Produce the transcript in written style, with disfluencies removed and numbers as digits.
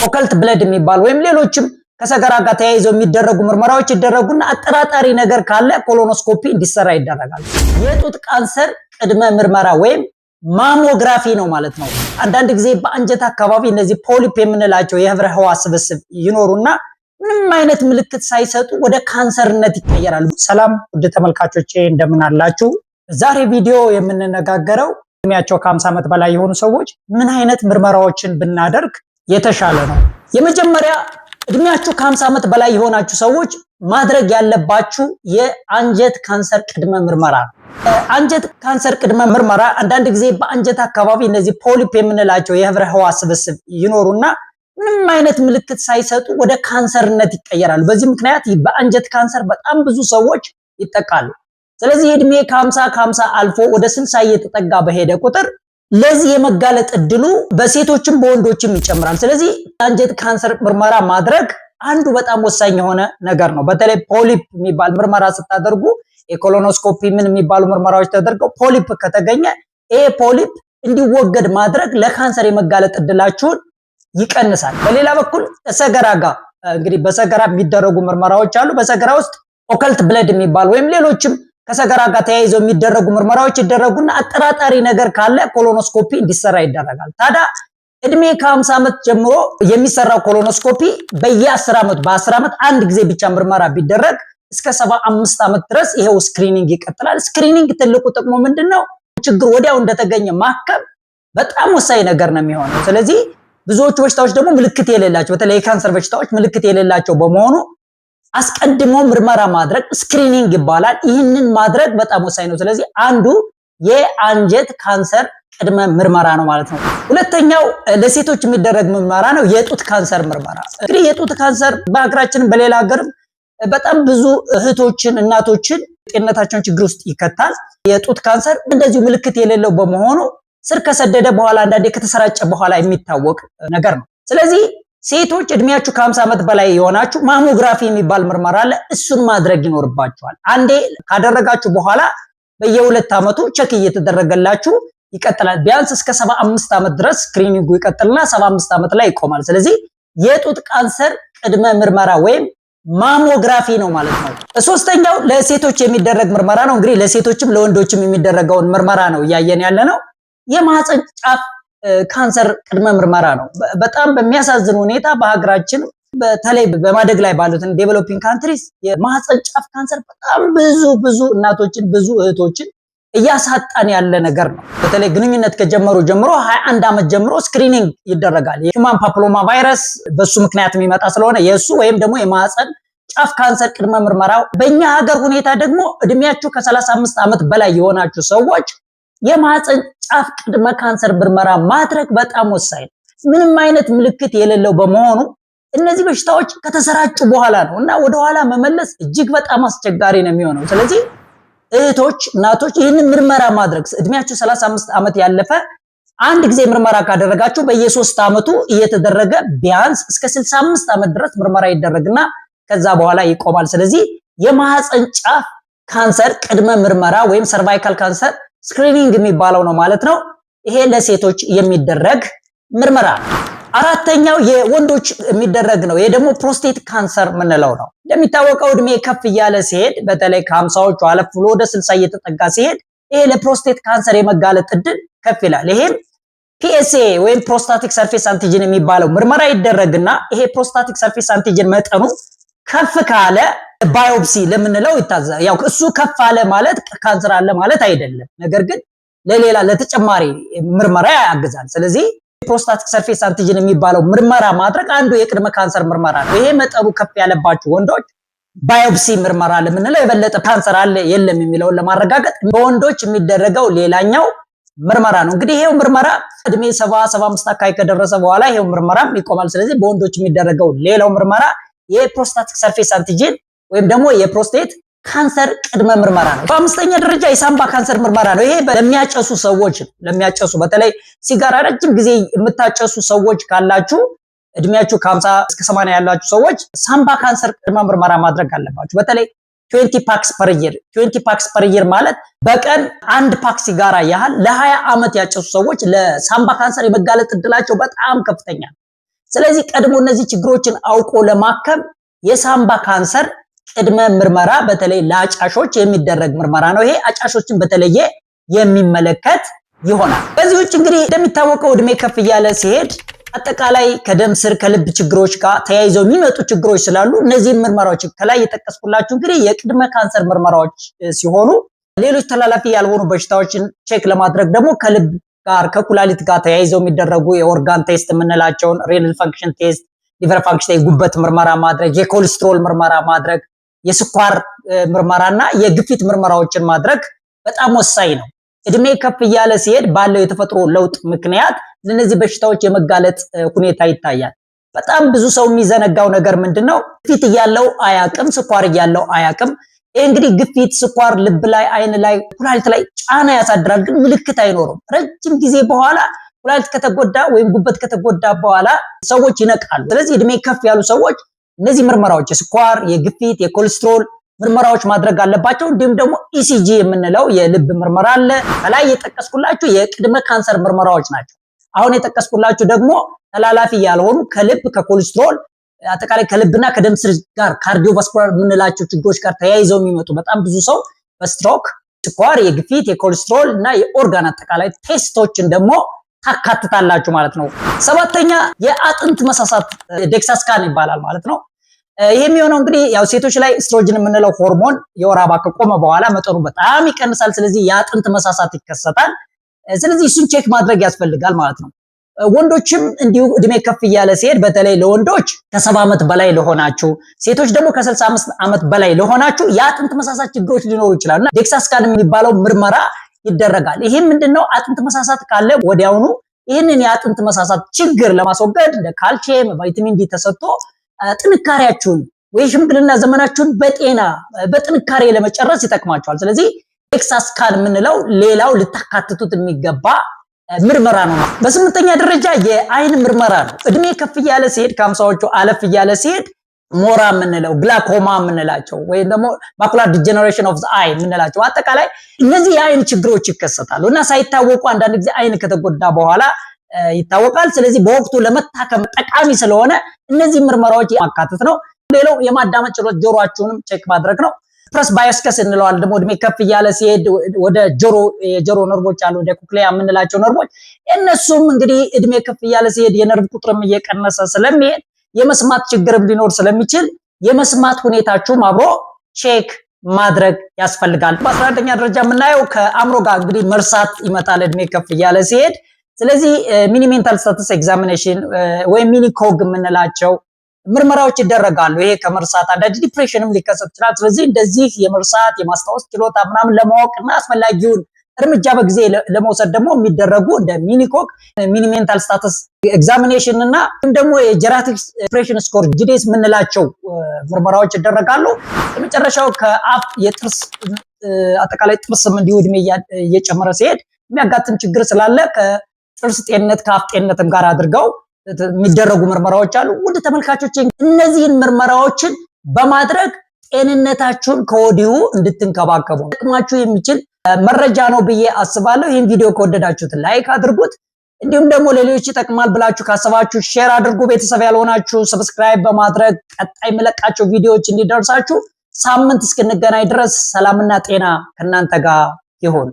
ኦከልት ብለድ የሚባል ወይም ሌሎችም ከሰገራ ጋር ተያይዘው የሚደረጉ ምርመራዎች ይደረጉና አጠራጣሪ ነገር ካለ ኮሎኖስኮፒ እንዲሰራ ይደረጋል። የጡት ካንሰር ቅድመ ምርመራ ወይም ማሞግራፊ ነው ማለት ነው። አንዳንድ ጊዜ በአንጀት አካባቢ እነዚህ ፖሊፕ የምንላቸው የህብረ ህዋስ ስብስብ ይኖሩና ምንም አይነት ምልክት ሳይሰጡ ወደ ካንሰርነት ይቀየራሉ። ሰላም ውድ ተመልካቾቼ እንደምን አላችሁ? ዛሬ ቪዲዮ የምንነጋገረው እድሜያቸው ከ50 ዓመት በላይ የሆኑ ሰዎች ምን አይነት ምርመራዎችን ብናደርግ የተሻለ ነው። የመጀመሪያ እድሜያችሁ ከ50 ዓመት በላይ የሆናችሁ ሰዎች ማድረግ ያለባችሁ የአንጀት ካንሰር ቅድመ ምርመራ ነው። አንጀት ካንሰር ቅድመ ምርመራ አንዳንድ ጊዜ በአንጀት አካባቢ እነዚህ ፖሊፕ የምንላቸው የህብረ ህዋስ ስብስብ ይኖሩና ምንም አይነት ምልክት ሳይሰጡ ወደ ካንሰርነት ይቀየራሉ። በዚህ ምክንያት በአንጀት ካንሰር በጣም ብዙ ሰዎች ይጠቃሉ። ስለዚህ እድሜ ከ50 አልፎ ወደ 60 እየተጠጋ በሄደ ቁጥር ለዚህ የመጋለጥ እድሉ በሴቶችም በወንዶችም ይጨምራል። ስለዚህ አንጀት ካንሰር ምርመራ ማድረግ አንዱ በጣም ወሳኝ የሆነ ነገር ነው። በተለይ ፖሊፕ የሚባል ምርመራ ስታደርጉ የኮሎኖስኮፒ ምን የሚባሉ ምርመራዎች ተደርገው ፖሊፕ ከተገኘ ይሄ ፖሊፕ እንዲወገድ ማድረግ ለካንሰር የመጋለጥ እድላችሁን ይቀንሳል። በሌላ በኩል ሰገራ ጋር እንግዲህ በሰገራ የሚደረጉ ምርመራዎች አሉ። በሰገራ ውስጥ ኦከልት ብለድ የሚባል ወይም ሌሎችም ከሰገራ ጋር ተያይዘው የሚደረጉ ምርመራዎች ይደረጉና አጠራጣሪ ነገር ካለ ኮሎኖስኮፒ እንዲሰራ ይደረጋል። ታዲያ እድሜ ከ50 ዓመት ጀምሮ የሚሰራው ኮሎኖስኮፒ በየ10 ዓመቱ በ10 ዓመት አንድ ጊዜ ብቻ ምርመራ ቢደረግ እስከ 75 ዓመት ድረስ ይሄው ስክሪኒንግ ይቀጥላል። ስክሪኒንግ ትልቁ ጥቅሙ ምንድነው? ችግር ወዲያው እንደተገኘ ማከም በጣም ወሳኝ ነገር ነው የሚሆነው። ስለዚህ ብዙዎቹ በሽታዎች ደግሞ ምልክት የሌላቸው በተለይ የካንሰር በሽታዎች ምልክት የሌላቸው በመሆኑ አስቀድሞ ምርመራ ማድረግ ስክሪኒንግ ይባላል። ይህንን ማድረግ በጣም ወሳኝ ነው። ስለዚህ አንዱ የአንጀት ካንሰር ቅድመ ምርመራ ነው ማለት ነው። ሁለተኛው ለሴቶች የሚደረግ ምርመራ ነው የጡት ካንሰር ምርመራ። እንግዲህ የጡት ካንሰር በሀገራችን በሌላ ሀገርም በጣም ብዙ እህቶችን እናቶችን ጤንነታቸውን ችግር ውስጥ ይከታል። የጡት ካንሰር እንደዚሁ ምልክት የሌለው በመሆኑ ስር ከሰደደ በኋላ አንዳንዴ ከተሰራጨ በኋላ የሚታወቅ ነገር ነው። ስለዚህ ሴቶች እድሜያችሁ ከ50 ዓመት በላይ የሆናችሁ ማሞግራፊ የሚባል ምርመራ አለ። እሱን ማድረግ ይኖርባችኋል። አንዴ ካደረጋችሁ በኋላ በየ2 ዓመቱ ቸክ እየተደረገላችሁ ይቀጥላል። ቢያንስ እስከ 75 ዓመት ድረስ ስክሪኒንጉ ይቀጥልና 75 ዓመት ላይ ይቆማል። ስለዚህ የጡት ካንሰር ቅድመ ምርመራ ወይም ማሞግራፊ ነው ማለት ነው። ሶስተኛው ለሴቶች የሚደረግ ምርመራ ነው። እንግዲህ ለሴቶችም ለወንዶችም የሚደረገውን ምርመራ ነው እያየን ያለ ነው። የማህፀን ጫፍ ካንሰር ቅድመ ምርመራ ነው። በጣም በሚያሳዝን ሁኔታ በሀገራችን በተለይ በማደግ ላይ ባሉት ዴቨሎፒንግ ካንትሪስ የማህፀን ጫፍ ካንሰር በጣም ብዙ እናቶችን ብዙ እህቶችን እያሳጣን ያለ ነገር ነው። በተለይ ግንኙነት ከጀመሩ ጀምሮ 21 ዓመት ጀምሮ ስክሪኒንግ ይደረጋል። የሂውማን ፓፕሎማ ቫይረስ በሱ ምክንያት የሚመጣ ስለሆነ የሱ ወይም ደግሞ የማህፀን ጫፍ ካንሰር ቅድመ ምርመራው በእኛ ሀገር ሁኔታ ደግሞ እድሜያችሁ ከ35 ዓመት በላይ የሆናችሁ ሰዎች የማህፀን ጫፍ ቅድመ ካንሰር ምርመራ ማድረግ በጣም ወሳኝ ነው። ምንም አይነት ምልክት የሌለው በመሆኑ እነዚህ በሽታዎች ከተሰራጩ በኋላ ነው እና ወደኋላ መመለስ እጅግ በጣም አስቸጋሪ ነው የሚሆነው። ስለዚህ እህቶች እናቶች ይህንን ምርመራ ማድረግ እድሜያችሁ 35 ዓመት ያለፈ አንድ ጊዜ ምርመራ ካደረጋችሁ በየ3 ዓመቱ እየተደረገ ቢያንስ እስከ 65 ዓመት ድረስ ምርመራ ይደረግና ከዛ በኋላ ይቆማል። ስለዚህ የማህፀን ጫፍ ካንሰር ቅድመ ምርመራ ወይም ሰርቫይካል ካንሰር ስክሪኒንግ የሚባለው ነው ማለት ነው። ይሄ ለሴቶች የሚደረግ ምርመራ ነው። አራተኛው የወንዶች የሚደረግ ነው። ይሄ ደግሞ ፕሮስቴት ካንሰር የምንለው ነው። እንደሚታወቀው እድሜ ከፍ እያለ ሲሄድ በተለይ ከ50ዎቹ አለፍ ብሎ ወደ 60 እየተጠጋ ሲሄድ ይሄ ለፕሮስቴት ካንሰር የመጋለጥ እድል ከፍ ይላል። ይሄም PSA ወይም ፕሮስታቲክ ሰርፌስ አንቲጅን የሚባለው ምርመራ ይደረግና ይሄ ፕሮስታቲክ ሰርፌስ አንቲጅን መጠኑ ከፍ ካለ ባዮፕሲ ለምንለው ይታዘዛል። ያው እሱ ከፍ አለ ማለት ካንሰር አለ ማለት አይደለም። ነገር ግን ለሌላ ለተጨማሪ ምርመራ ያግዛል። ስለዚህ ፕሮስታቲክ ሰርፌስ አንቲጅን የሚባለው ምርመራ ማድረግ አንዱ የቅድመ ካንሰር ምርመራ ነው። ይሄ መጠኑ ከፍ ያለባችሁ ወንዶች ባዮፕሲ ምርመራ ለምንለው የበለጠ ካንሰር አለ የለም የሚለውን ለማረጋገጥ በወንዶች የሚደረገው ሌላኛው ምርመራ ነው። እንግዲህ ይሄው ምርመራ እድሜ 70-75 አካባቢ ከደረሰ በኋላ ይሄው ምርመራም ይቆማል። ስለዚህ በወንዶች የሚደረገው ሌላው ምርመራ የፕሮስታቲክ ሰርፌስ አንቲጅን ወይም ደግሞ የፕሮስቴት ካንሰር ቅድመ ምርመራ ነው። በአምስተኛ ደረጃ የሳምባ ካንሰር ምርመራ ነው። ይሄ ለሚያጨሱ ሰዎች ለሚያጨሱ በተለይ ሲጋራ ረጅም ጊዜ የምታጨሱ ሰዎች ካላችሁ እድሜያችሁ ከ50 እስከ 80 ያላችሁ ሰዎች ሳምባ ካንሰር ቅድመ ምርመራ ማድረግ አለባችሁ። በተለይ 20 ፓክስ ፐር ይር 20 ፓክስ ፐር ይር ማለት በቀን አንድ ፓክ ሲጋራ ያህል ለ20 ዓመት ያጨሱ ሰዎች ለሳምባ ካንሰር የመጋለጥ እድላቸው በጣም ከፍተኛ ነው። ስለዚህ ቀድሞ እነዚህ ችግሮችን አውቆ ለማከም የሳምባ ካንሰር ቅድመ ምርመራ በተለይ ለአጫሾች የሚደረግ ምርመራ ነው። ይሄ አጫሾችን በተለየ የሚመለከት ይሆናል። በዚህ ውጭ እንግዲህ እንደሚታወቀው እድሜ ከፍ እያለ ሲሄድ አጠቃላይ ከደም ስር ከልብ ችግሮች ጋር ተያይዘው የሚመጡ ችግሮች ስላሉ እነዚህ ምርመራዎች ከላይ የጠቀስኩላችሁ እንግዲህ የቅድመ ካንሰር ምርመራዎች ሲሆኑ ሌሎች ተላላፊ ያልሆኑ በሽታዎችን ቼክ ለማድረግ ደግሞ ከልብ ጋር ከኩላሊት ጋር ተያይዘው የሚደረጉ የኦርጋን ቴስት የምንላቸውን ሬናል ፋንክሽን ቴስት፣ ሊቨር ፋንክሽን፣ የጉበት ምርመራ ማድረግ፣ የኮሌስትሮል ምርመራ ማድረግ፣ የስኳር ምርመራና የግፊት ምርመራዎችን ማድረግ በጣም ወሳኝ ነው። እድሜ ከፍ እያለ ሲሄድ ባለው የተፈጥሮ ለውጥ ምክንያት ለነዚህ በሽታዎች የመጋለጥ ሁኔታ ይታያል። በጣም ብዙ ሰው የሚዘነጋው ነገር ምንድነው? ግፊት እያለው አያቅም፣ ስኳር እያለው አያቅም። ይሄ እንግዲህ ግፊት፣ ስኳር ልብ ላይ፣ አይን ላይ፣ ኩላሊት ላይ ጫና ያሳድራል፣ ግን ምልክት አይኖርም። ረጅም ጊዜ በኋላ ኩላሊት ከተጎዳ ወይም ጉበት ከተጎዳ በኋላ ሰዎች ይነቃሉ። ስለዚህ እድሜ ከፍ ያሉ ሰዎች እነዚህ ምርመራዎች የስኳር፣ የግፊት፣ የኮሌስትሮል ምርመራዎች ማድረግ አለባቸው። እንዲሁም ደግሞ ኢሲጂ የምንለው የልብ ምርመራ አለ። ከላይ የጠቀስኩላችሁ የቅድመ ካንሰር ምርመራዎች ናቸው። አሁን የጠቀስኩላችሁ ደግሞ ተላላፊ ያልሆኑ ከልብ ከኮሌስትሮል አጠቃላይ ከልብና ከደም ስር ጋር ካርዲዮቫስኩላር የምንላቸው ችግሮች ጋር ተያይዘው የሚመጡ በጣም ብዙ ሰው በስትሮክ፣ ስኳር፣ የግፊት፣ የኮሌስትሮል እና የኦርጋን አጠቃላይ ቴስቶችን ደግሞ ታካትታላችሁ ማለት ነው። ሰባተኛ የአጥንት መሳሳት ዴክሳ ስካን ይባላል ማለት ነው። ይሄ የሚሆነው እንግዲህ ያው ሴቶች ላይ ኤስትሮጅን የምንለው ሆርሞን የወር አበባ ከቆመ በኋላ መጠኑ በጣም ይቀንሳል። ስለዚህ የአጥንት መሳሳት ይከሰታል። ስለዚህ እሱን ቼክ ማድረግ ያስፈልጋል ማለት ነው። ወንዶችም እንዲሁ እድሜ ከፍ እያለ ሲሄድ በተለይ ለወንዶች ከ70 ዓመት በላይ ለሆናችሁ፣ ሴቶች ደግሞ ከ65 ዓመት በላይ ለሆናችሁ የአጥንት መሳሳት ችግሮች ሊኖሩ ይችላሉና ዴክሳ ስካን የሚባለው ምርመራ ይደረጋል። ይሄ ምንድነው? አጥንት መሳሳት ካለ ወዲያውኑ ይህንን የአጥንት መሳሳት ችግር ለማስወገድ እንደ ካልሲየም፣ ቫይታሚን ዲ ተሰጥቶ ጥንካሬያችሁን ወይ ሽምግልና ዘመናችሁን በጤና በጥንካሬ ለመጨረስ ይጠቅማችኋል። ስለዚህ ዴክሳ ስካን የምንለው ሌላው ልታካትቱት የሚገባ ምርመራ ነው። በስምንተኛ ደረጃ የአይን ምርመራ ነው። እድሜ ከፍ እያለ ሲሄድ ከ50ዎቹ አለፍ እያለ ሲሄድ ሞራ የምንለው ግላኮማ የምንላቸው ወይም ደግሞ ማኩላር ዲጀነሬሽን ኦፍ ዘ አይ የምንላቸው አጠቃላይ እነዚህ የአይን ችግሮች ይከሰታሉ እና ሳይታወቁ አንዳንድ ጊዜ አይን ከተጎዳ በኋላ ይታወቃል። ስለዚህ በወቅቱ ለመታከም ጠቃሚ ስለሆነ እነዚህ ምርመራዎች ማካተት ነው። ሌላው የማዳመጥ ችሎት ጆሮአችሁንም ቼክ ማድረግ ነው። ፕረስ ባዮስከስ እንለዋለን ደግሞ እድሜ ከፍ እያለ ሲሄድ ወደ የጆሮ ነርቮች አሉ ወደ ኮክሊያ የምንላቸው ነርቮች እነሱም እንግዲህ እድሜ ከፍ እያለ ሲሄድ የነርቭ ቁጥርም እየቀነሰ ስለሚሄድ የመስማት ችግርም ሊኖር ስለሚችል የመስማት ሁኔታችሁም አብሮ ቼክ ማድረግ ያስፈልጋል። በ11ኛ ደረጃ የምናየው ከአእምሮ ጋር እንግዲህ መርሳት ይመጣል እድሜ ከፍ እያለ ሲሄድ። ስለዚህ ሚኒ ሜንታል ስታተስ ኤግዛሚኔሽን ወይም ሚኒ ኮግ የምንላቸው ምርመራዎች ይደረጋሉ። ይሄ ከመርሳት አንዳንድ ዲፕሬሽንም ሊከሰት ይችላል። ስለዚህ እንደዚህ የመርሳት የማስታወስ ችሎታ ምናምን ለማወቅና አስፈላጊውን እርምጃ በጊዜ ለመውሰድ ደግሞ የሚደረጉ እንደ ሚኒ ኮግ፣ ሚኒ ሜንታል ስታተስ ኤግዛሚኔሽን እና ደግሞ የጀራቲክ ዲፕሬሽን ስኮር ጂዲኤስ የምንላቸው ምርመራዎች ይደረጋሉ። የመጨረሻው ከአፍ የጥርስ አጠቃላይ ጥርስም እንዲሁ እድሜ እየጨመረ ሲሄድ የሚያጋጥም ችግር ስላለ ከጥርስ ጤንነት ከአፍ ጤንነትም ጋር አድርገው የሚደረጉ ምርመራዎች አሉ። ውድ ተመልካቾች እነዚህን ምርመራዎችን በማድረግ ጤንነታችሁን ከወዲሁ እንድትንከባከቡ ጥቅማችሁ የሚችል መረጃ ነው ብዬ አስባለሁ። ይህን ቪዲዮ ከወደዳችሁት ላይክ አድርጉት። እንዲሁም ደግሞ ለሌሎች ይጠቅማል ብላችሁ ካሰባችሁ ሼር አድርጉ። ቤተሰብ ያልሆናችሁ ሰብስክራይብ በማድረግ ቀጣይ የምለቃቸው ቪዲዮዎች እንዲደርሳችሁ። ሳምንት እስክንገናኝ ድረስ ሰላምና ጤና ከእናንተ ጋር ይሁን።